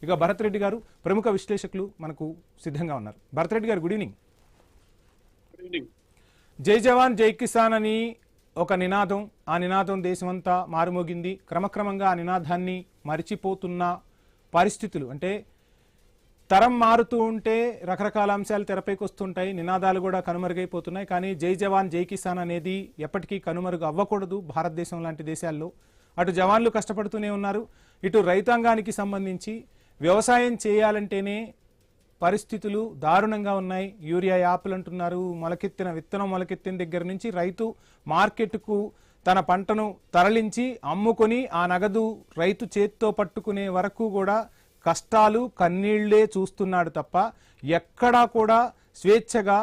ఇక భరత్ రెడ్డి గారు ప్రముఖ విశ్లేషకులు మనకు సిద్ధంగా ఉన్నారు. భరత్ రెడ్డి గారు, గుడ్ ఈవినింగ్. జై జవాన్ జై కిసాన్ అని ఒక నినాదం, ఆ నినాదం దేశమంతా మారుమోగింది. క్రమక్రమంగా ఆ నినాదాన్ని మరిచిపోతున్న పరిస్థితులు, అంటే తరం మారుతూ ఉంటే రకరకాల అంశాలు తెరపైకి వస్తుంటాయి, నినాదాలు కూడా కనుమరుగైపోతున్నాయి. కానీ జై జవాన్ జై కిసాన్ అనేది ఎప్పటికీ కనుమరుగు అవ్వకూడదు. భారతదేశం లాంటి దేశాల్లో అటు జవాన్లు కష్టపడుతూనే ఉన్నారు, ఇటు రైతాంగానికి సంబంధించి వ్యవసాయం చేయాలంటేనే పరిస్థితులు దారుణంగా ఉన్నాయి. యూరియా యాప్లు అంటున్నారు, విత్తనం మొలకెత్తిన దగ్గర నుంచి రైతు మార్కెట్కు తన పంటను తరలించి అమ్ముకొని ఆ నగదు రైతు చేత్తో పట్టుకునే వరకు కూడా కష్టాలు కన్నీళ్లే చూస్తున్నాడు తప్ప ఎక్కడా కూడా స్వేచ్ఛగా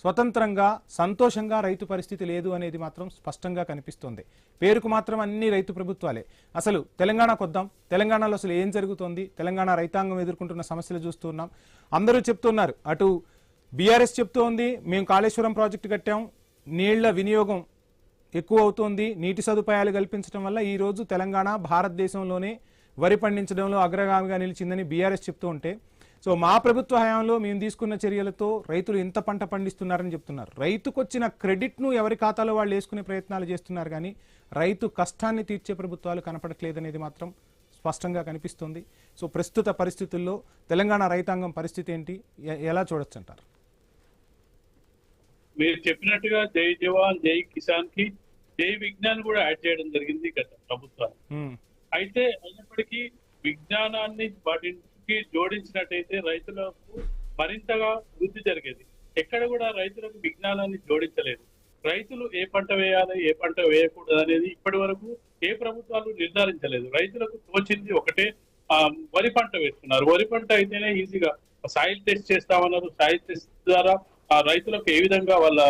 స్వతంత్రంగా సంతోషంగా రైతు పరిస్థితి లేదు అనేది మాత్రం స్పష్టంగా కనిపిస్తోంది. పేరుకు మాత్రం అన్ని రైతు ప్రభుత్వాలే. అసలు తెలంగాణకు వద్దాం. తెలంగాణలో అసలు ఏం జరుగుతోంది, తెలంగాణ రైతాంగం ఎదుర్కొంటున్న సమస్యలు చూస్తున్నాం. అందరూ చెప్తున్నారు, అటు బీఆర్ఎస్ చెప్తోంది మేము కాళేశ్వరం ప్రాజెక్టు కట్టాం, నీళ్ల వినియోగం ఎక్కువ అవుతోంది, నీటి సదుపాయాలు కల్పించడం వల్ల ఈరోజు తెలంగాణ భారతదేశంలోనే వరి పండించడంలో అగ్రగామిగా నిలిచిందని బీఆర్ఎస్ చెప్తూ ఉంటే, సో మా ప్రభుత్వ హయాంలో మేము తీసుకున్న చర్యలతో రైతులు ఇంత పంట పండిస్తున్నారని చెప్తున్నారు. రైతుకు వచ్చిన క్రెడిట్ను ఎవరి ఖాతాలో వాళ్ళు వేసుకునే ప్రయత్నాలు చేస్తున్నారు, కానీ రైతు కష్టాన్ని తీర్చే ప్రభుత్వాలు కనపడట్లేదనేది మాత్రం స్పష్టంగా కనిపిస్తుంది. సో ప్రస్తుత పరిస్థితుల్లో తెలంగాణ రైతాంగం పరిస్థితి ఏంటి, ఎలా చూడొచ్చు అంటారు? మీరు చెప్పినట్టుగా జై జవాన్ జై కిసాన్ కి జై విజ్ఞాన్ కూడా యాడ్ చేయడం జరిగింది గత ప్రభుత్వాలు. అయితే అయినప్పటికీ విజ్ఞానాన్ని వాటికి జోడించినట్టయితే రైతులకు మరింతగా వృద్ధి జరిగేది. ఎక్కడ కూడా రైతులకు విజ్ఞానాన్ని జోడించలేదు. రైతులు ఏ పంట వేయాలి, ఏ పంట వేయకూడదు అనేది ఇప్పటి వరకు ఏ ప్రభుత్వాలు నిర్ధారించలేదు. రైతులకు తోచింది ఒకటే, వరి పంట వేస్తున్నారు. వరి పంట అయితేనే ఈజీగా సాయిల్ టెస్ట్ చేస్తామన్నారు. సాయిల్ టెస్ట్ ద్వారా ఆ రైతులకు ఏ విధంగా వాళ్ళ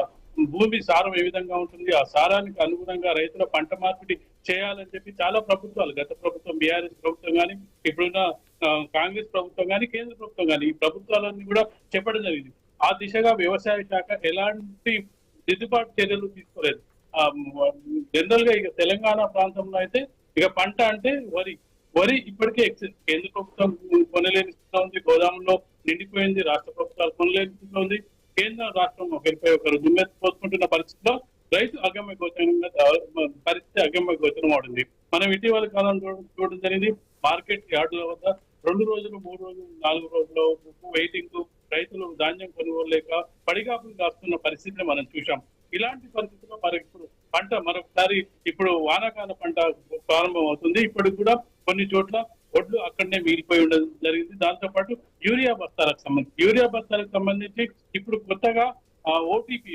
భూమి సారం ఏ విధంగా ఉంటుంది, ఆ సారానికి అనుగుణంగా రైతుల పంట మార్పిడి చేయాలని చెప్పి చాలా ప్రభుత్వాలు, గత ప్రభుత్వం బీఆర్ఎస్ ప్రభుత్వం కానీ, ఇప్పుడున్న కాంగ్రెస్ ప్రభుత్వం కానీ, కేంద్ర ప్రభుత్వం కానీ, ఈ ప్రభుత్వాలన్నీ కూడా చెప్పడం జరిగింది. ఆ దిశగా వ్యవసాయ శాఖ ఎలాంటి దిద్దుబాటు చర్యలు తీసుకోలేదు. జనరల్ గా ఇక తెలంగాణ ప్రాంతంలో అయితే ఇక పంట అంటే వరి ఇప్పటికే కేంద్ర ప్రభుత్వం కొనలేని స్థితిలో ఉంది, గోదాములో నిండిపోయింది, రాష్ట్ర ప్రభుత్వాలు కొనలేని స్థితిలో ఉంది. కేంద్ర రాష్ట్రం ఒకరిపై ఒకరు దుమ్మెత్తి పోసుకుంటున్న పరిస్థితిలో రైతు అగమ్య గోచరంగా పరిస్థితి అగమ్య గోచరం అవుతుంది. మనం ఇటీవల కాలం చూడడం జరిగింది. మార్కెట్ యార్డుల వద్ద 2 రోజులు 3 రోజులు 4 రోజులు వెయిటింగ్, రైతులు ధాన్యం కొనుగోలు లేక పడిగాపులు కాస్తున్న పరిస్థితిని మనం చూసాం. ఇలాంటి పరిస్థితుల్లో మనకి ఇప్పుడు పంట మరొకసారి ఇప్పుడు వానాకాల పంట ప్రారంభం అవుతుంది. ఇప్పటికి కూడా కొన్ని చోట్ల ఒడ్లు అక్కడనే మిగిలిపోయి ఉండడం జరిగింది. దాంతో పాటు యూరియా బస్తాలకు సంబంధించి ఇప్పుడు కొత్తగా ఓటీపీ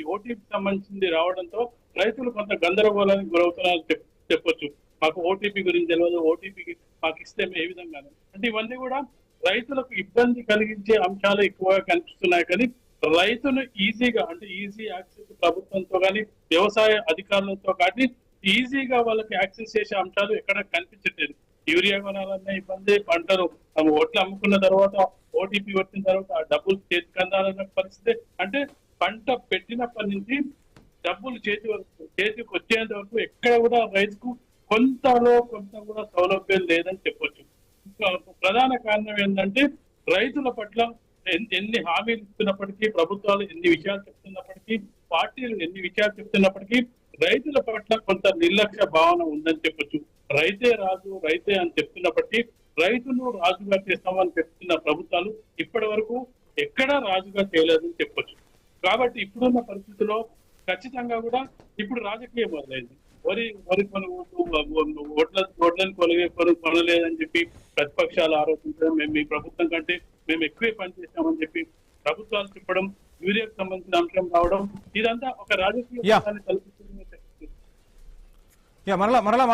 సంబంధించింది రావడంతో రైతులు కొంత గందరగోళానికి గురవుతున్నారని చెప్పొచ్చు. మాకు ఓటీపీ గురించి తెలియదు, ఓటీపీకి మాకు ఇస్తే ఏ విధంగా అంటే ఇవన్నీ కూడా రైతులకు ఇబ్బంది కలిగించే అంశాలు ఎక్కువగా కనిపిస్తున్నాయి. కానీ రైతులు ఈజీగా అంటే ఈజీ యాక్సెస్ ప్రభుత్వంతో కానీ వ్యవసాయ అధికారులతో కానీ ఈజీగా వాళ్ళకి యాక్సెస్ చేసే అంశాలు ఎక్కడ కనిపించట్లేదు. యూరియా కొనాలన్న ఇబ్బంది, పంటను ఓట్లు అమ్ముకున్న తర్వాత ఓటీపీ వచ్చిన తర్వాత ఆ డబ్బులు చేతికి అందాలన్న పరిస్థితి. అంటే పంట పెట్టినప్పటి నుంచి డబ్బులు చేతికి వచ్చేంత వరకు ఎక్కడ కూడా రైతుకు కొంత కూడా సౌలభ్యం లేదని చెప్పొచ్చు. ప్రధాన కారణం ఏంటంటే రైతుల పట్ల ఎన్ని హామీలు ఇస్తున్నప్పటికీ, ప్రభుత్వాలు ఎన్ని విషయాలు చెప్తున్నప్పటికీ, పార్టీలు ఎన్ని విషయాలు చెప్తున్నప్పటికీ రైతుల పట్ల కొంత నిర్లక్ష్య భావన ఉందని చెప్పొచ్చు. రైతే రాజు, రైతే అని చెప్తున్నప్పటికీ రైతును రాజుగా చేస్తామని చెప్తున్న ప్రభుత్వాలు ఇప్పటి వరకు ఎక్కడా రాజుగా చేయలేదని చెప్పొచ్చు. కాబట్టి ఇప్పుడున్న పరిస్థితుల్లో ఖచ్చితంగా కూడా ఇప్పుడు రాజకీయం మొదలైంది. వరి కొనుగోలు, ఓట్లను కొనలేదని చెప్పి ప్రతిపక్షాలు ఆరోపించడం, మేము మీ ప్రభుత్వం కంటే మేము ఎక్కువే పనిచేస్తామని చెప్పి ప్రభుత్వాలు చెప్పడం, యూరియాకు సంబంధించిన అంశం రావడం, ఇదంతా ఒక రాజకీయ కల్పిస్తుంది. మరలా